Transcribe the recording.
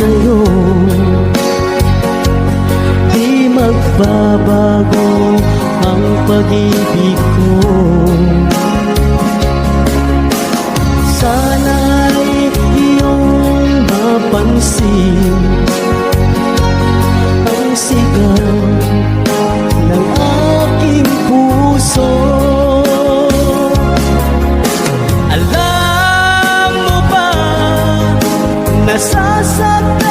sa'yo, di magbabago ang pag-ibig ko. Sana'y iyong mapansin ang sigaw ng aking puso. Alam mo ba, nasasaktan